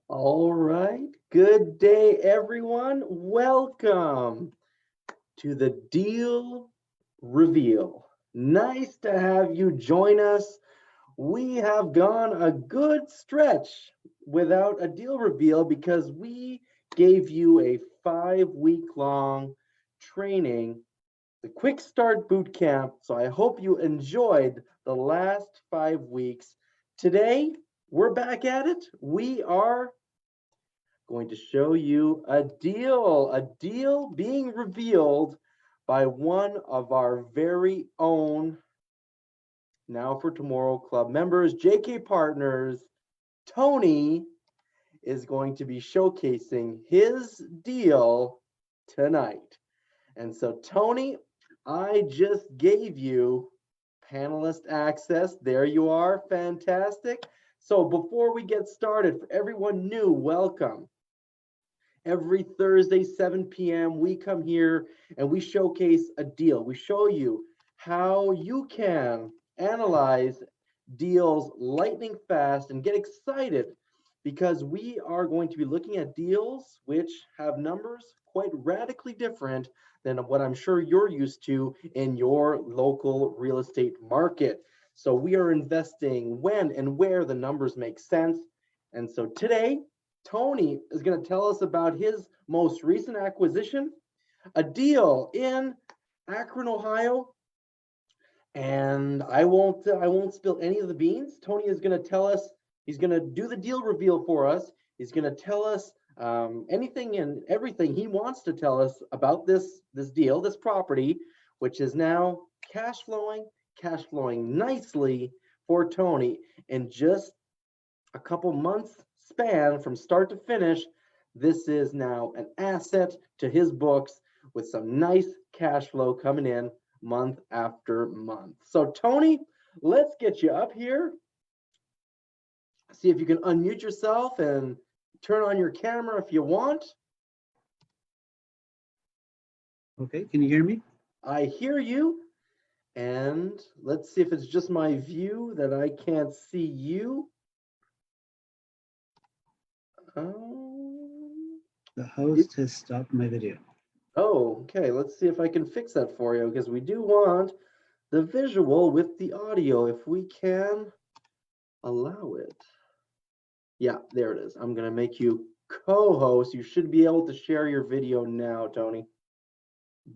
All right. Good day, everyone. Welcome to the Deal Reveal. Nice to have you join us. We have gone a good stretch without a deal reveal because we gave you a 5-week long training, the Quick Start Boot Camp. So I hope you enjoyed the last 5 weeks. Today, we're back at it. We are going to show you a deal being revealed by one of our very own Now for Tomorrow Club members, JK Partners. Tony is going to be showcasing his deal tonight. And so, Tony, I just gave you panelist access. There you are. Fantastic. So, before we get started, for everyone new, welcome. Every Thursday, 7 p.m., we come here and we showcase a deal. We show you how you can analyze deals lightning fast and get excited because we are going to be looking at deals which have numbers quite radically different than what I'm sure you're used to in your local real estate market. So we are investing when and where the numbers make sense. And so today, Tony is going to tell us about his most recent acquisition, a deal in Akron, Ohio. And I won't spill any of the beans. Tony is going to tell us, he's going to do the deal reveal for us. He's going to tell us anything and everything he wants to tell us about this deal, this property, which is now cash flowing nicely for Tony in just a couple months span from start to finish. This is now an asset to his books with some nice cash flow coming in month after month. So Tony, let's get you up here. See if you can unmute yourself and turn on your camera if you want. Okay, can you hear me? I hear you. And let's see if it's just my view that I can't see you. The host has stopped my video. Oh, okay. Let's see if I can fix that for you because we do want the visual with the audio if we can allow it. Yeah, there it is. I'm going to make you co-host. You should be able to share your video now, Tony.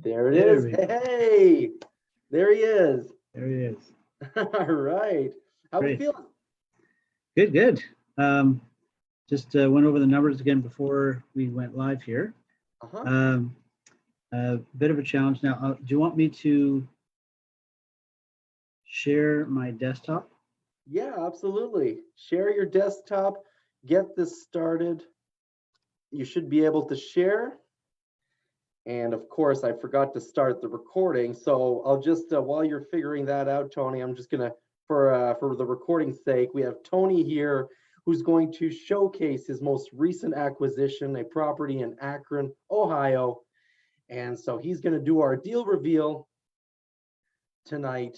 There it is. Hey, there he is. There he is. All right. How are we feeling? Good. Just went over the numbers again before we went live here. A bit of a challenge now. Do you want me to share my desktop? Yeah, absolutely. Share your desktop. Get this started. You should be able to share. And of course, I forgot to start the recording. So I'll just, while you're figuring that out, Tony, I'm just gonna, for the recording's sake, we have Tony here who's going to showcase his most recent acquisition, a property in Akron, Ohio. And so he's gonna do our deal reveal tonight.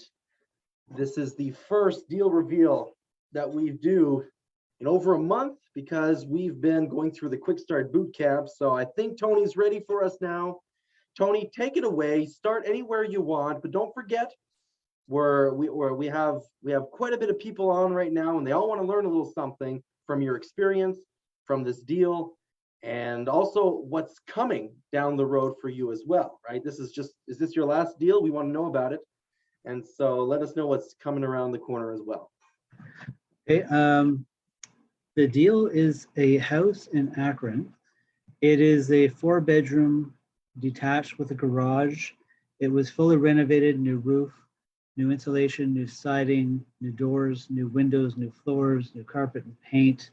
This is the first deal reveal that we do in over a month because we've been going through the Quick Start Boot Camp. So I think Tony's ready for us now. Tony, take it away. Start anywhere you want, but don't forget we have quite a bit of people on right now, and they all want to learn a little something from your experience, from this deal, and also what's coming down the road for you as well, right? Is this your last deal? We want to know about it. And so let us know what's coming around the corner as well. Okay, the deal is a house in Akron. It is a 4-bedroom detached with a garage. It was fully renovated, new roof, new insulation, new siding, new doors, new windows, new floors, new carpet and paint,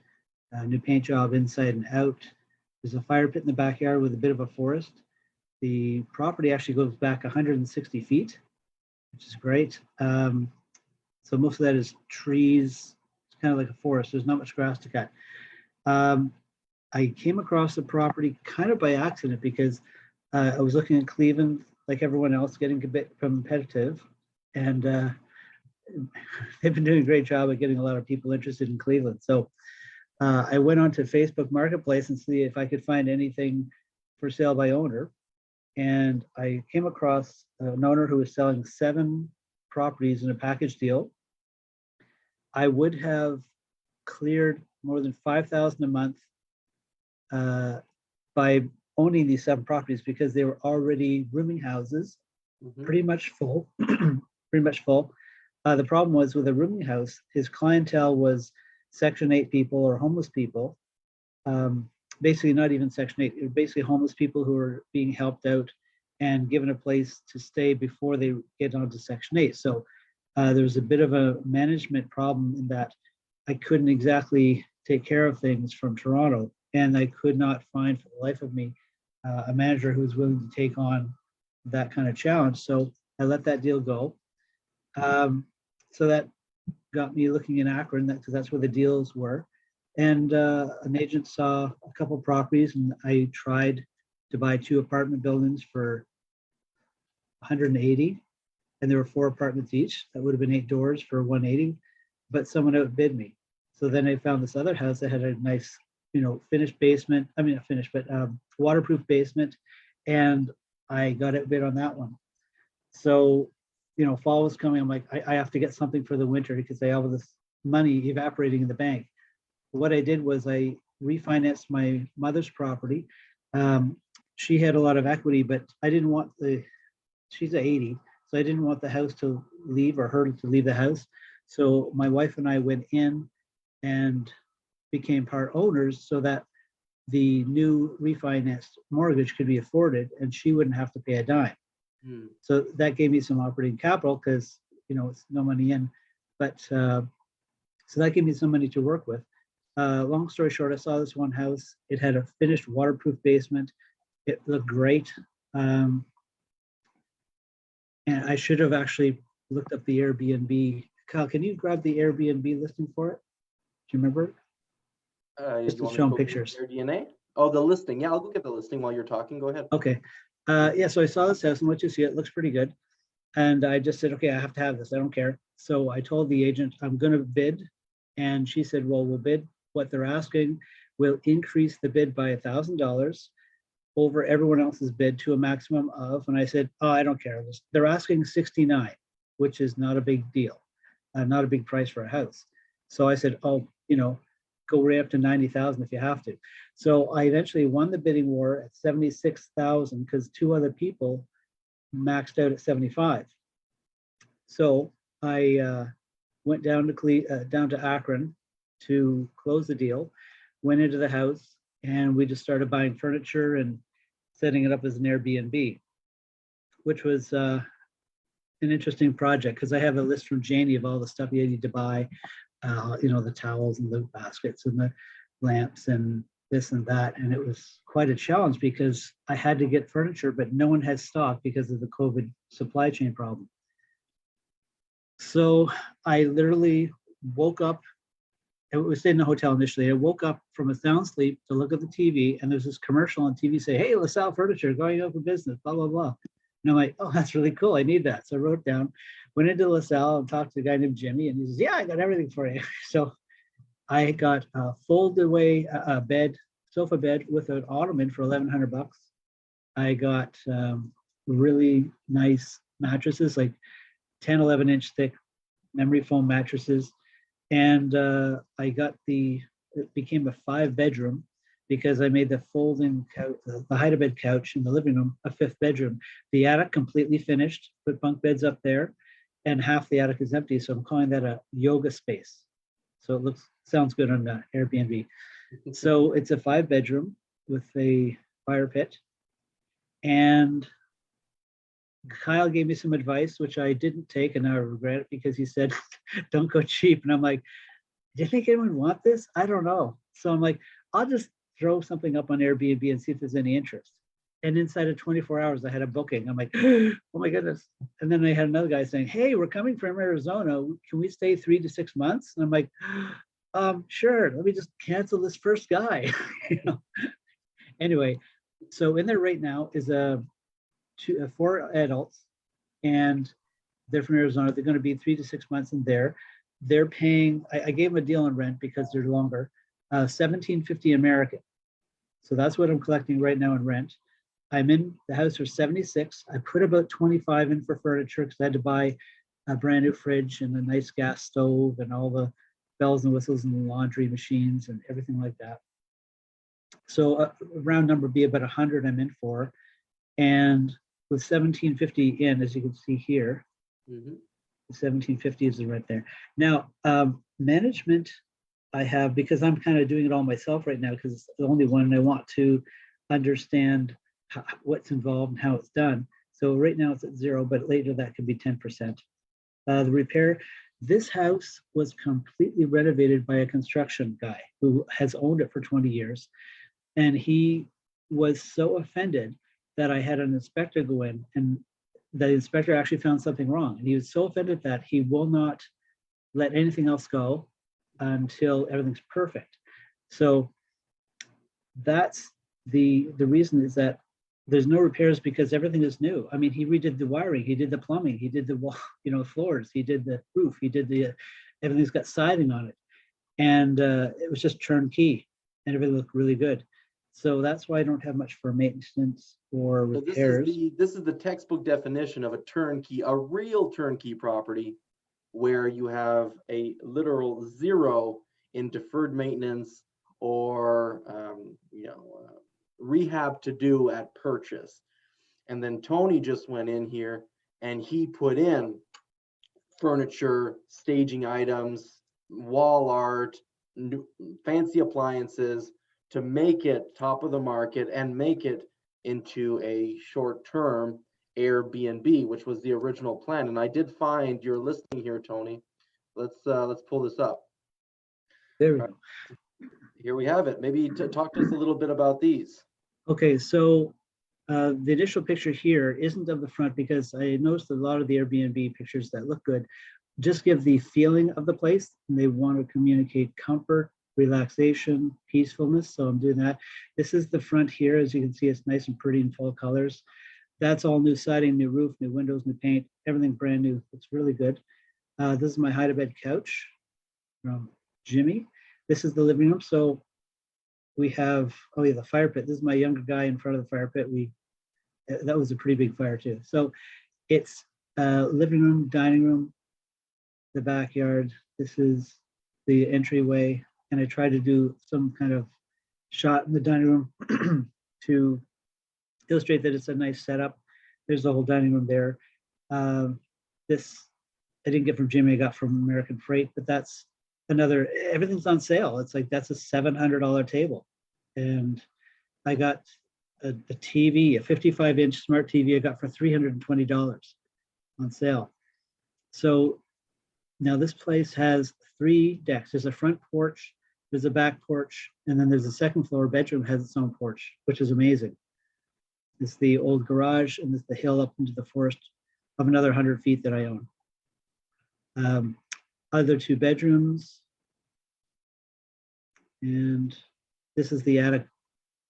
new paint job inside and out. There's a fire pit in the backyard with a bit of a forest. The property actually goes back 160 feet, which is great. So most of that is trees. It's kind of like a forest. There's not much grass to cut. I came across the property kind of by accident because I was looking at Cleveland, like everyone else, getting a bit competitive. And they've been doing a great job at getting a lot of people interested in Cleveland. So I went onto Facebook Marketplace and see if I could find anything for sale by owner. And I came across an owner who was selling 7 properties in a package deal. I would have cleared more than $5,000 a month by owning these 7 properties because they were already rooming houses, pretty much full, pretty much full. The problem was with a rooming house, his clientele was Section 8 people or homeless people. Basically not even Section 8, it was basically homeless people who were being helped out and given a place to stay before they get onto Section 8. So there was a bit of a management problem in that I couldn't exactly take care of things from Toronto, and I could not find for the life of me a manager who was willing to take on that kind of challenge. So I let that deal go. So that got me looking in Akron, because that's where the deals were. And an agent saw a couple of properties, and I tried to buy 2 apartment buildings for 180, and there were 4 apartments each. That would have been 8 doors for 180, but someone outbid me. So then I found this other house that had a nice, finished basement. I mean, not finished, but waterproof basement, and I got outbid on that one. So, fall was coming. I'm like, I have to get something for the winter because I have this money evaporating in the bank. What I did was I refinanced my mother's property. She had a lot of equity, but I didn't want she's 80, so I didn't want the house to leave or her to leave the house. So my wife and I went in and became part owners so that the new refinanced mortgage could be afforded and she wouldn't have to pay a dime. So that gave me some operating capital because, it's no money in, but so that gave me some money to work with. Long story short, I saw this one house. It had a finished waterproof basement. It looked great. And I should have actually looked up the Airbnb. Kyle, can you grab the Airbnb listing for it? Do you remember? Just to show them pictures. Airbnb? Oh, the listing. Yeah, I'll go get the listing while you're talking. Go ahead. Okay. Yeah, so I saw this house and what you see, it looks pretty good. And I just said, okay, I have to have this. I don't care. So I told the agent, I'm going to bid. And she said, well, we'll bid what they're asking. We'll increase the bid by $1,000 over everyone else's bid to a maximum of, and I said, oh, I don't care. They're asking 69, which is not a big deal, not a big price for a house. So I said, oh, go right up to 90,000 if you have to. So I eventually won the bidding war at 76,000 because 2 other people maxed out at 75. So I went down to Akron to close the deal, went into the house, and we just started buying furniture and setting it up as an Airbnb, which was an interesting project because I have a list from Janie of all the stuff you need to buy, the towels and the baskets and the lamps and this and that. And it was quite a challenge because I had to get furniture, but no one had stock because of the COVID supply chain problem. So I literally woke up. We stayed in the hotel initially. I woke up from a sound sleep to look at the TV, and there's this commercial on TV say, hey, LaSalle Furniture going out for business, blah, blah, blah. And I'm like, oh, that's really cool. I need that. So I wrote it down, went into LaSalle and talked to a guy named Jimmy, and he says, yeah, I got everything for you. So I got a folded away sofa bed with an ottoman for $1,100. I got really nice mattresses, like 10, 11-inch thick memory foam mattresses. And I got it became a 5-bedroom because I made the folding couch, the hide-a-bed couch in the living room, a 5th bedroom. The attic completely finished, put bunk beds up there, and half the attic is empty. So I'm calling that a yoga space. So it sounds good on Airbnb. So it's a 5-bedroom with a fire pit. And Kyle gave me some advice, which I didn't take, and I regret it because he said, don't go cheap. And I'm like, do you think anyone would want this? I don't know. So I'm like, I'll just throw something up on Airbnb and see if there's any interest. And inside of 24 hours, I had a booking. I'm like, oh my goodness. And then I had another guy saying, hey, we're coming from Arizona. Can we stay 3 to 6 months? And I'm like, sure, let me just cancel this first guy. Anyway, so in there right now is 4 adults, and they're from Arizona. They're going to be 3 to 6 months in there. They're paying, I gave them a deal on rent because they're longer. $17.50 American. So that's what I'm collecting right now in rent. I'm in the house for 76. I put about 25 in for furniture because I had to buy a brand new fridge and a nice gas stove and all the bells and whistles and the laundry machines and everything like that. So a round number would be about 100 I'm in for. And with 1750 in, as you can see here, 1750 is the rent there. Now, management I have, because I'm kind of doing it all myself right now, because it's the only one and I want to understand what's involved and how it's done. So right now it's at 0, but later that could be 10%. The repair, this house was completely renovated by a construction guy who has owned it for 20 years. And he was so offended that I had an inspector go in, and the inspector actually found something wrong. And he was so offended that he will not let anything else go until everything's perfect. So that's the reason, is that there's no repairs because everything is new. I mean, he redid the wiring, he did the plumbing, he did the wall, floors, he did the roof, he did everything's got siding on it. And it was just turnkey and everything looked really good. So that's why I don't have much for maintenance or repairs. So this is the textbook definition of a turnkey, a real turnkey property, where you have a literal 0 in deferred maintenance or rehab to do at purchase. And then Tony just went in here and he put in furniture, staging items, wall art, fancy appliances to make it top of the market and make it into a short-term Airbnb, which was the original plan. And I did find your listing here, Tony. Let's pull this up. There we go. Here we have it. Maybe talk to us a little bit about these. Okay, so the initial picture here isn't of the front because I noticed a lot of the Airbnb pictures that look good just give the feeling of the place, and they want to communicate comfort, relaxation, peacefulness. So I'm doing that. This is the front here. As you can see, it's nice and pretty in full colors. That's all new siding, new roof, new windows, new paint, everything brand new. It's really good. This is my hide-a-bed couch from Jimmy. This is the living room. So we have, the fire pit. This is my younger guy in front of the fire pit. That was a pretty big fire too. So it's living room, dining room, the backyard. This is the entryway. And I tried to do some kind of shot in the dining room to illustrate that it's a nice setup. There's the whole dining room there. This I didn't get from Jimmy, I got from American Freight, but that's everything's on sale. It's like, that's a $700 table. And I got a TV, a 55-inch smart TV I got for $320 on sale. So now this place has 3 decks. There's a front porch, there's a back porch, and then there's a second floor bedroom has its own porch, which is amazing. It's the old garage, and it's the hill up into the forest of another 100 feet that I own. Other 2 bedrooms. And this is the attic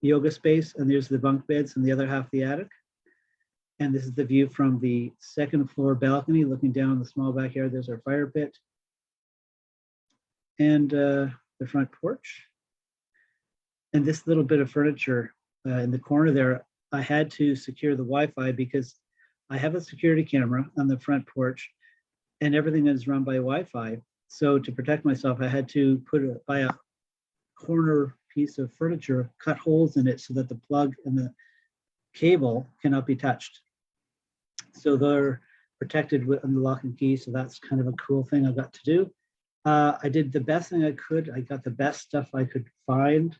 yoga space, and there's the bunk beds in the other half of the attic. And this is the view from the second floor balcony, looking down the small backyard. There's our fire pit. And the front porch. And this little bit of furniture in the corner there, I had to secure the Wi-Fi because I have a security camera on the front porch and everything is run by Wi-Fi. So to protect myself, I had to buy a corner piece of furniture, cut holes in it so that the plug and the cable cannot be touched. So they're protected with the lock and key. So that's kind of a cool thing I got to do. I did the best thing I could. I got the best stuff I could find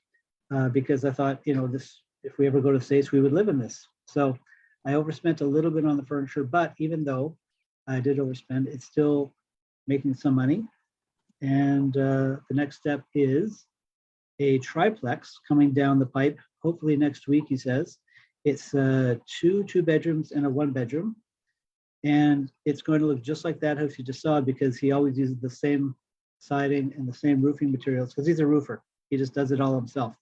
because I thought, this, if we ever go to the States, we would live in this. So I overspent a little bit on the furniture, but even though I did overspend, it's still making some money. And the next step is a triplex coming down the pipe, hopefully next week, he says. It's 2 bedrooms and a 1 bedroom. And it's going to look just like that house you just saw because he always uses the same siding and the same roofing materials because he's a roofer. He just does it all himself.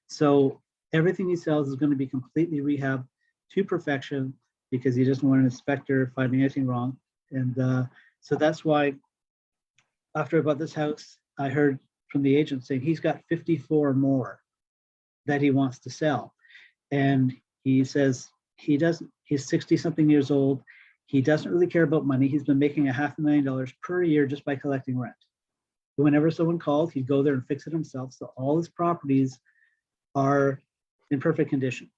So everything he sells is going to be completely rehabbed to perfection because he doesn't want an inspector finding anything wrong. And so that's why after I bought this house, I heard from the agent saying he's got 54 more that he wants to sell. And he says he's 60 something years old. He doesn't really care about money. He's been making $500,000 per year just by collecting rent. Whenever someone called, he'd go there and fix it himself. So all his properties are in perfect condition.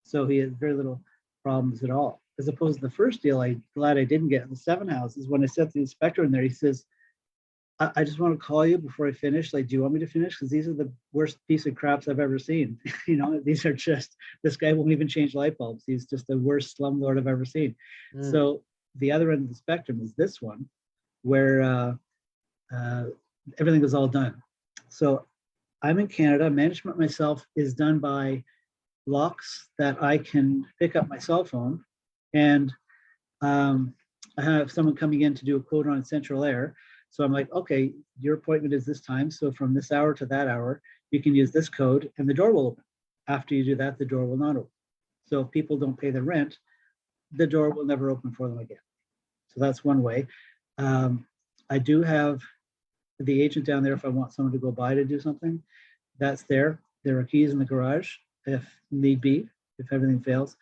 So he has very little problems at all. As opposed to the first deal, I'm glad I didn't get the 7 houses. When I sent the inspector in there, he says, I just want to call you before I finish. Like, do you want me to finish? Because these are the worst piece of craps I've ever seen. These are just, this guy won't even change light bulbs. He's just the worst slumlord I've ever seen. So the other end of the spectrum is this one, where everything is all done. So I'm in Canada. Management myself is done by locks that I can pick up my cell phone. And I have someone coming in to do a quote on central air. So I'm like, okay, your appointment is this time. So from this hour to that hour, you can use this code and the door will open. After you do that, the door will not open. So if people don't pay the rent, the door will never open for them again. So that's one way. I do have the agent down there if I want someone to go by to do something. That's there. There are keys in the garage if need be, if everything fails.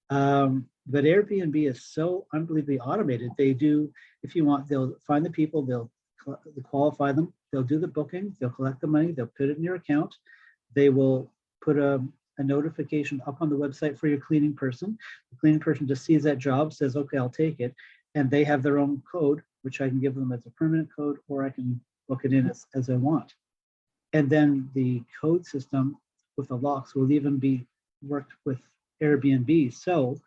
But Airbnb is so unbelievably automated. They do, if you want, they'll find the people, they'll qualify them, they'll do the booking, they'll collect the money, they'll put it in your account. They will put a notification up on the website for your cleaning person. The cleaning person just sees that job, says, okay, I'll take it. And they have their own code, which I can give them as a permanent code, or I can book it in as I want. And then the code system with the locks will even be worked with Airbnb. So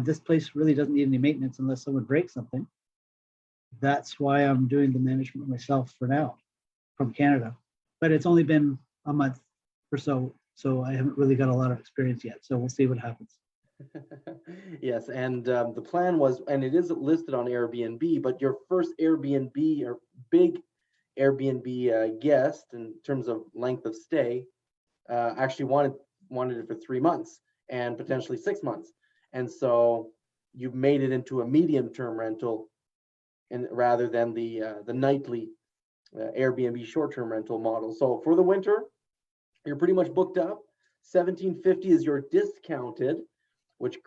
this place really doesn't need any maintenance unless someone breaks something. That's why I'm doing the management myself for now from Canada. But it's only been a month or so, so I haven't really got a lot of experience yet. So we'll see what happens. Yes, and the plan was, and it is listed on Airbnb, but your first Airbnb or big Airbnb guest in terms of length of stay actually wanted it for 3 months and potentially 6 months. And so you've made it into a medium-term rental, and rather than the nightly Airbnb short-term rental model. So for the winter, you're pretty much booked up. $1,750 is your discounted, which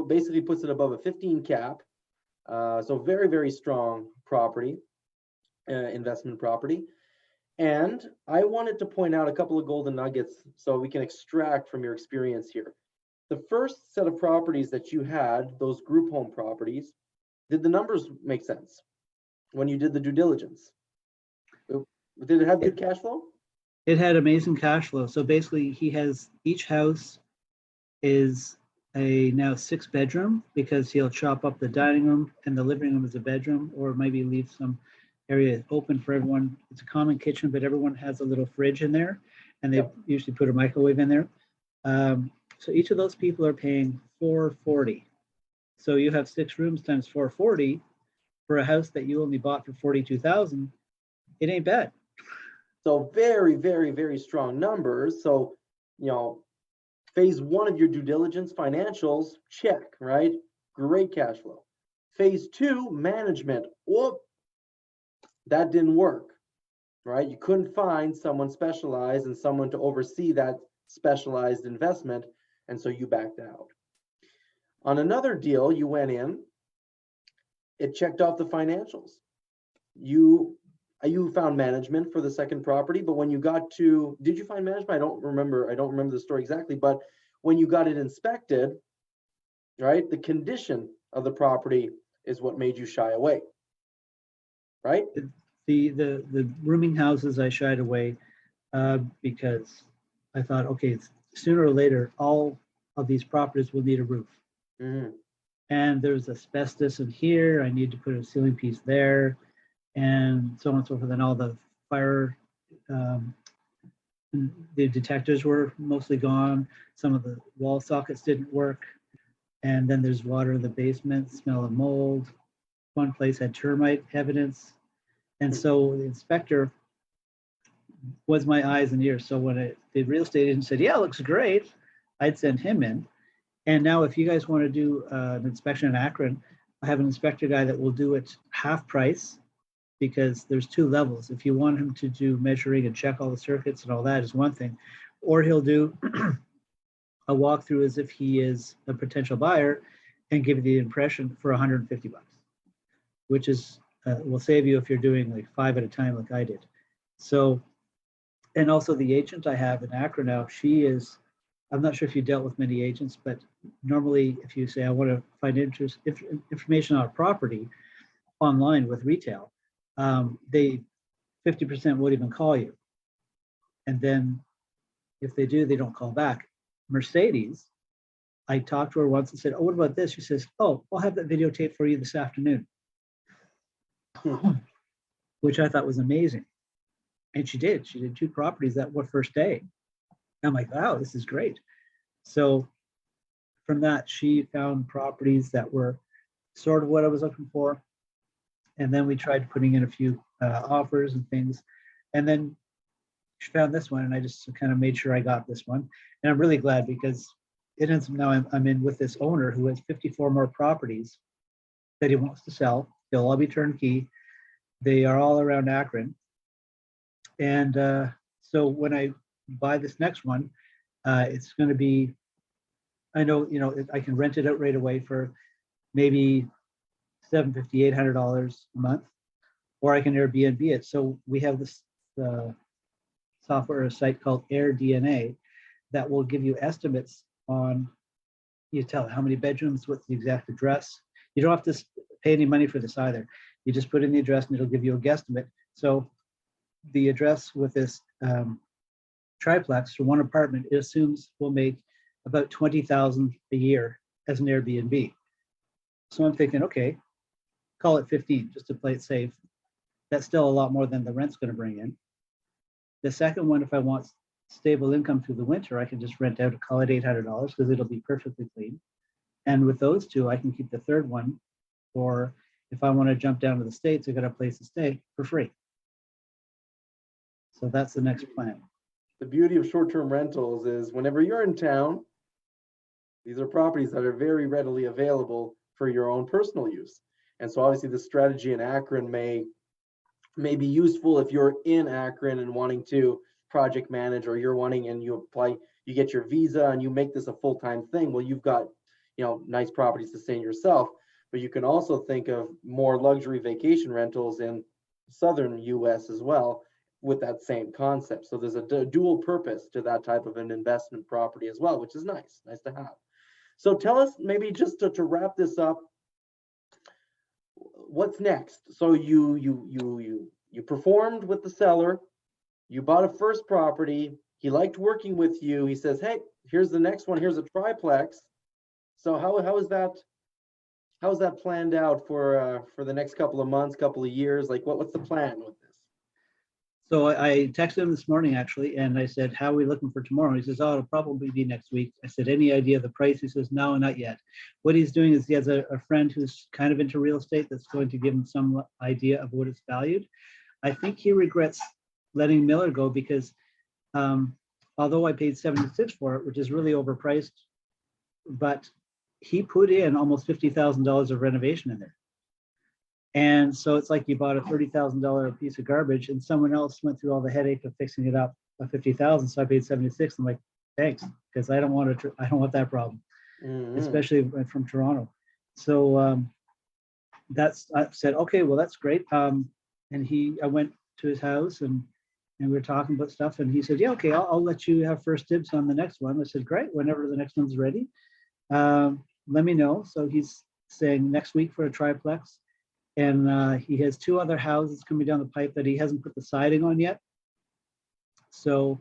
basically puts it above a 15 cap. So very, very strong property, investment property. And I wanted to point out a couple of golden nuggets so we can extract from your experience here. The first set of properties that you had, those group home properties, did the numbers make sense when you did the due diligence? Did it have good cash flow? It had amazing cash flow. So basically each house is a now 6-bedroom because he'll chop up the dining room and the living room as a bedroom, or maybe leave some area open for everyone. It's a common kitchen, but everyone has a little fridge in there, and they usually put a microwave in there. So each of those people are paying $440. So you have 6 rooms times $440 for a house that you only bought for $42,000. It ain't bad. So very, very, very strong numbers. So, phase 1 of your due diligence financials, check, right? Great cash flow. Phase 2, management. Whoop, that didn't work, right? You couldn't find someone specialized and someone to oversee that specialized investment. And so you backed out. On another deal, you went in, it checked off the financials. You found management for the second property, but when you got to, did you find management? I don't remember the story exactly, but when you got it inspected, right, the condition of the property is what made you shy away, right? The rooming houses I shied away because I thought, okay, sooner or later, all of these properties will need a roof. Mm-hmm. And there's asbestos in here. I need to put a ceiling piece there, and so on and so forth. And all the fire, the detectors were mostly gone. Some of the wall sockets didn't work. And then there's water in the basement, smell of mold. One place had termite evidence. And so the inspector was my eyes and ears. So when the real estate agent said, yeah, it looks great, I'd send him in. And now if you guys want to do an inspection in Akron, I have an inspector guy that will do it half price. because there's two levels. If you want him to do measuring and check all the circuits and all that is one thing, or he'll do a walkthrough as if he is a potential buyer and give you the impression for 150 bucks, which is will save you if you're doing like 5 at a time like I did. So, and also the agent I have in Akron now, she is, I'm not sure if you dealt with many agents, but normally if you say, I want to find information on a property online with retail, they 50% won't even call you. And then if they do, they don't call back. Mercedes, I talked to her once and said, oh, what about this? She says, oh, I'll have that videotape for you this afternoon, which I thought was amazing. And she did. She did 2 properties that one first day. I'm like, wow, this is great. So from that, she found properties that were sort of what I was looking for. And then we tried putting in a few offers and things. And then she found this one, and I just kind of made sure I got this one. And I'm really glad because it ends up now I'm in with this owner who has 54 more properties that he wants to sell. They'll all be turnkey. They are all around Akron. And so when I buy this next one, it's going to be, I know, I can rent it out right away for maybe $750, $800 a month, or I can Airbnb it. So we have this software or site called AirDNA that will give you estimates on, you tell how many bedrooms, what's the exact address. You don't have to pay any money for this either. You just put in the address and it'll give you a guesstimate. So the address with this triplex for one apartment, it assumes will make about $20,000 a year as an Airbnb. So I'm thinking, okay, call it 15 just to play it safe. That's still a lot more than the rent's going to bring in. The second one, if I want stable income through the winter, I can just rent out, call it $800 because it'll be perfectly clean. And with those 2, I can keep the third one. Or if I want to jump down to the States, I got a place to stay for free. So that's the next plan. The beauty of short-term rentals is whenever you're in town, these are properties that are very readily available for your own personal use. And so obviously the strategy in Akron may be useful if you're in Akron and wanting to project manage, or you're wanting and you apply, you get your visa and you make this a full-time thing. Well, you've got, nice properties to stay in yourself, but you can also think of more luxury vacation rentals in southern US as well with that same concept. So there's a dual purpose to that type of an investment property as well, which is nice to have. So tell us, maybe just to wrap this up, what's next? So you performed with the seller, you bought a first property, he liked working with you, he says, hey, here's the next one, here's a triplex. So how is that planned out for the next couple of months, couple of years? Like what's the plan with this? So I texted him this morning actually, and I said, how are we looking for tomorrow? He says, oh, it'll probably be next week. I said, any idea of the price? He says, no, not yet. What he's doing is he has a friend who's kind of into real estate that's going to give him some idea of what it's valued. I think he regrets letting Miller go because although I paid $76 for it, which is really overpriced, but he put in almost $50,000 of renovation in there. And so it's like you bought a $30,000 piece of garbage and someone else went through all the headache of fixing it up at $50,000. So I paid $76. I'm like, thanks, because I don't want that problem, especially from Toronto. So I said, okay, well, that's great. And I went to his house and we were talking about stuff. And he said, yeah, okay, I'll let you have first dibs on the next one. I said, great, whenever the next one's ready, let me know. So he's saying next week for a triplex. And he has 2 other houses coming down the pipe that he hasn't put the siding on yet. So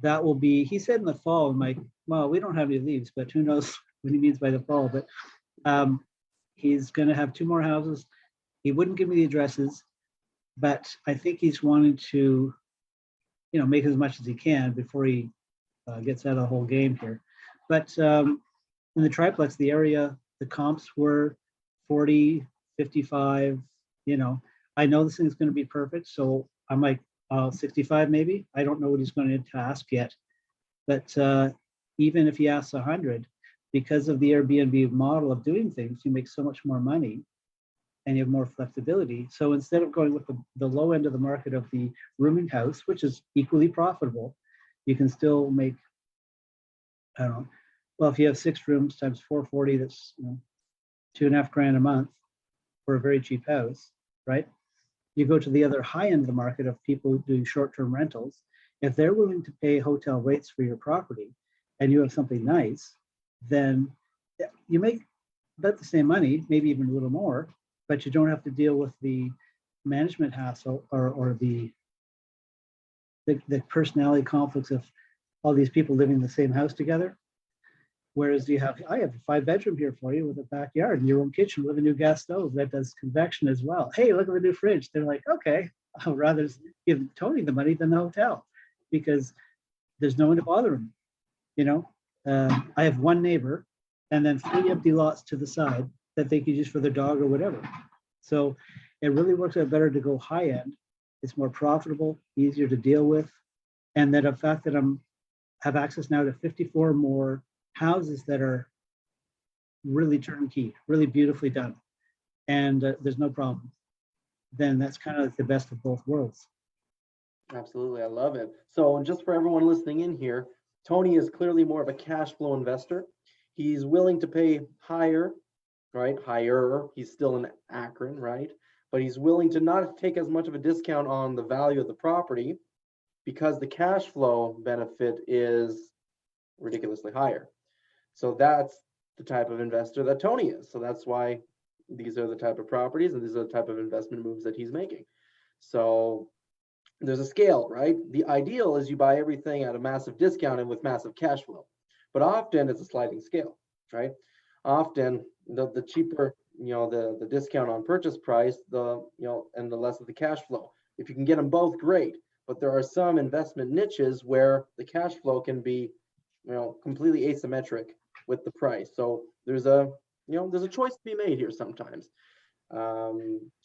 that will be, he said in the fall. I'm like, well, we don't have any leaves, but who knows what he means by the fall. But he's going to have 2 more houses. He wouldn't give me the addresses, but I think he's wanting to, make as much as he can before he gets out of the whole game here. But in the triplex, the area, the comps were 40, 55, I know this thing's going to be perfect. So I'm like 65 maybe. I don't know what he's going to ask yet. But even if he asks 100, because of the Airbnb model of doing things, you make so much more money. and you have more flexibility. So instead of going with the low end of the market of the rooming house, which is equally profitable, you can still make, I don't know, well, if you have 6 rooms times 440, that's, you know, $2.5 grand a month for a very cheap house, right? You go to the other high end of the market of people doing short-term rentals. If they're willing to pay hotel rates for your property and you have something nice, then you make about the same money, maybe even a little more, but you don't have to deal with the management hassle or the personality conflicts of all these people living in the same house together. Whereas I have a 5-bedroom here for you with a backyard and your own kitchen with a new gas stove that does convection as well. Hey, look at the new fridge. They're like, okay, I'd rather give Tony the money than the hotel because there's no one to bother him. You know, I have one neighbor and then 3 empty lots to the side that they could use for their dog or whatever. So it really works out better to go high end. It's more profitable, easier to deal with. And that the fact that have access now to 54 more houses that are really turnkey, really beautifully done, and there's no problem, then that's kind of like the best of both worlds. Absolutely, I love it. So just for everyone listening in here, Tony is clearly more of a cash flow investor. He's willing to pay higher, right? Higher, he's still in Akron, right? But he's willing to not take as much of a discount on the value of the property because the cash flow benefit is ridiculously higher. So that's the type of investor that Tony is. So that's why these are the type of properties and these are the type of investment moves that he's making. So there's a scale, right? The ideal is you buy everything at a massive discount and with massive cash flow. But often it's a sliding scale, right? Often the cheaper, the discount on purchase price, and the less of the cash flow. If you can get them both, great. But there are some investment niches where the cash flow can be, completely asymmetric with the price. So there's a choice to be made here sometimes.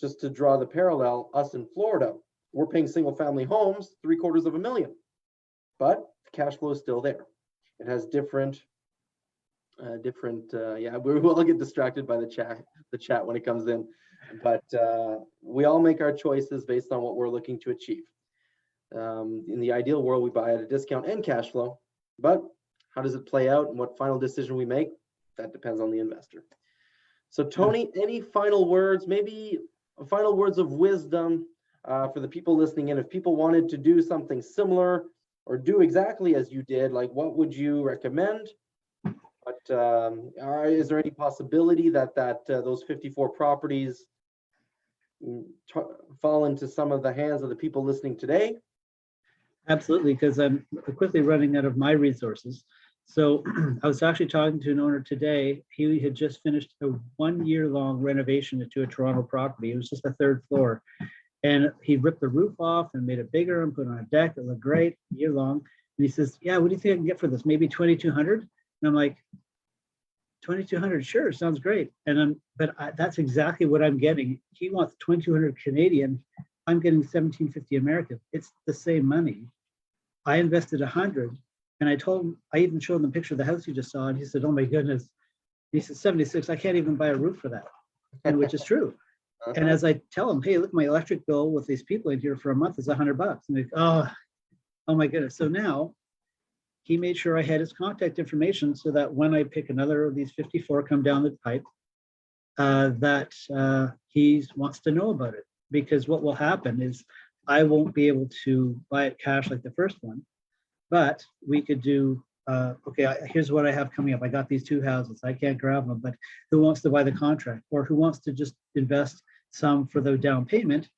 Just to draw the parallel, us in Florida, we're paying single family homes $750,000, but the cash flow is still there. It has different, we will get distracted by the chat when it comes in, but we all make our choices based on what we're looking to achieve. In the ideal world, we buy at a discount and cash flow, but how does it play out and what final decision we make? That depends on the investor. So Tony, any final words, maybe final words of wisdom for the people listening in? If people wanted to do something similar or do exactly as you did, like what would you recommend? But is there any possibility that those 54 properties fall into some of the hands of the people listening today? Absolutely, because I'm quickly running out of my resources. So I was actually talking to an owner today. He had just finished a 1-year-long renovation to a Toronto property. It was just a 3rd floor. And he ripped the roof off and made it bigger and put on a deck. It looked great, year long. And he says, yeah, what do you think I can get for this? Maybe 2,200? And I'm like, 2,200, sure, sounds great. And that's exactly what I'm getting. He wants 2,200 Canadian. I'm getting 1,750 American. It's the same money. I invested 100, and I even showed him the picture of the house you just saw, and he said, "Oh my goodness," he said, 76. I can't even buy a roof for that, and which is true. And as I tell him, "Hey, look, my electric bill with these people in here for a month is $100," and they, oh my goodness. So now he made sure I had his contact information so that when I pick another of these 54 come down the pipe, that he wants to know about it. Because what will happen is I won't be able to buy it cash like the first one, but we could do, here's what I have coming up. I got these 2 houses. I can't grab them, but who wants to buy the contract? Or who wants to just invest some for the down payment,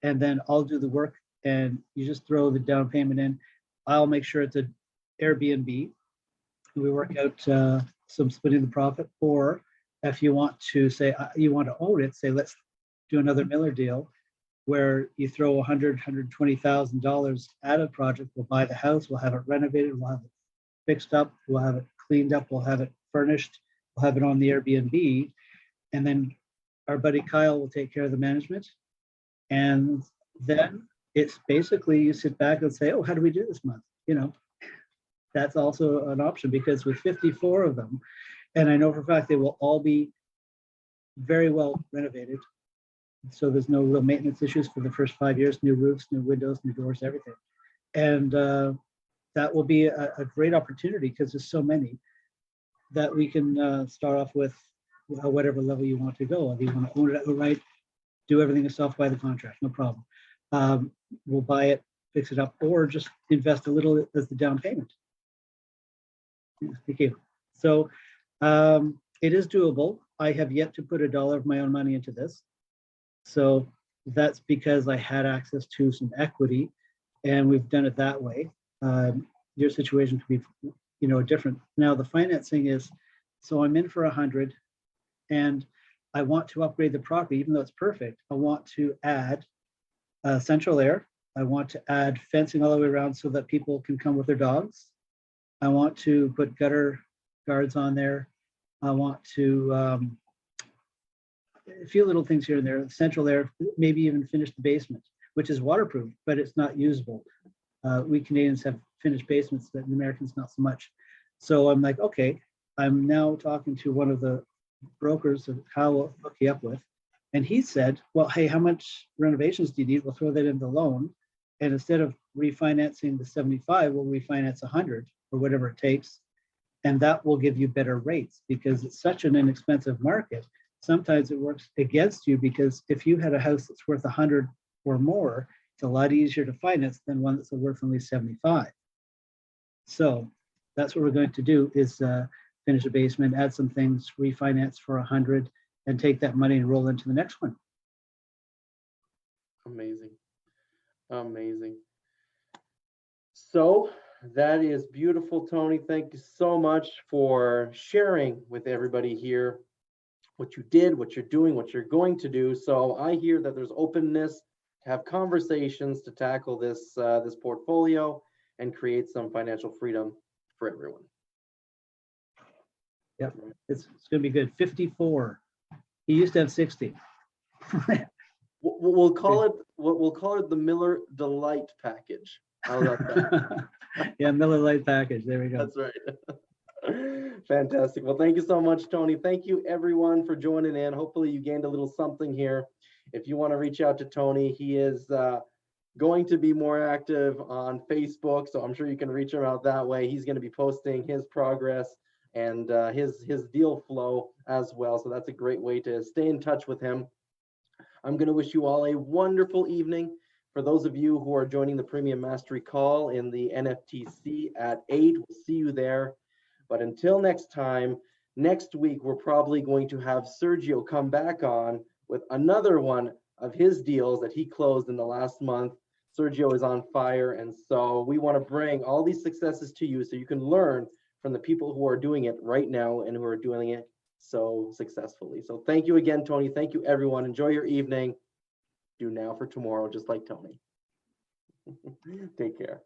and then I'll do the work and you just throw the down payment in. I'll make sure it's an Airbnb. We work out some splitting the profit. Or if you want to say you want to own it, say let's do another Miller deal where you throw $120,000 at a project. We'll buy the house, we'll have it renovated, we'll have it fixed up, we'll have it cleaned up, we'll have it furnished, we'll have it on the Airbnb, and then our buddy Kyle will take care of the management. And then it's basically you sit back and say, oh, how do we do this month? That's also an option, because with 54 of them, and I know for a fact they will all be very well renovated, So there's no real maintenance issues for the first 5 years, new roofs, new windows, new doors, everything. And that will be a great opportunity because there's so many that we can start off with whatever level you want to go. If you want to own it outright, do everything yourself, buy the contract, no problem. We'll buy it, fix it up, or just invest a little as the down payment. Thank you. So it is doable. I have yet to put $1 of my own money into this. So that's because I had access to some equity and we've done it that way. Your situation could be, different. Now the financing is, so I'm in for 100 and I want to upgrade the property, even though it's perfect. I want to add central air. I want to add fencing all the way around so that people can come with their dogs. I want to put gutter guards on there. I want to, a few little things here and there, central air, maybe even finish the basement, which is waterproof, but it's not usable. We Canadians have finished basements, but the Americans not so much. So I'm like, okay, I'm now talking to one of the brokers of how we'll hook you up with. And he said, well, hey, how much renovations do you need? We'll throw that in the loan. And instead of refinancing the 75, we'll refinance 100 or whatever it takes. And that will give you better rates because it's such an inexpensive market. Sometimes it works against you because if you had a house that's worth 100 or more, it's a lot easier to finance than one that's worth only 75. So that's what we're going to do is finish the basement, add some things, refinance for 100, and take that money and roll into the next one. Amazing. Amazing. So that is beautiful, Tony. Thank you so much for sharing with everybody here what you did, what you're doing, what you're going to do. So I hear that there's openness to have conversations to tackle this this portfolio and create some financial freedom for everyone. Yep, it's going to be good. 54. He used to have 60. We'll call it the Miller Delight package. How about that? Yeah, Miller Lite package. There we go. That's right. Fantastic. Well, thank you so much, Tony. Thank you, everyone, for joining in. Hopefully, you gained a little something here. If you want to reach out to Tony, he is going to be more active on Facebook, so I'm sure you can reach him out that way. He's going to be posting his progress and his deal flow as well. So that's a great way to stay in touch with him. I'm going to wish you all a wonderful evening. For those of you who are joining the Premium Mastery Call in the NFTC at 8, we'll see you there. But until next time, next week, we're probably going to have Sergio come back on with another one of his deals that he closed in the last month. Sergio is on fire. And so we want to bring all these successes to you so you can learn from the people who are doing it right now and who are doing it so successfully. So thank you again, Tony. Thank you, everyone. Enjoy your evening. Do now for tomorrow, just like Tony. Take care.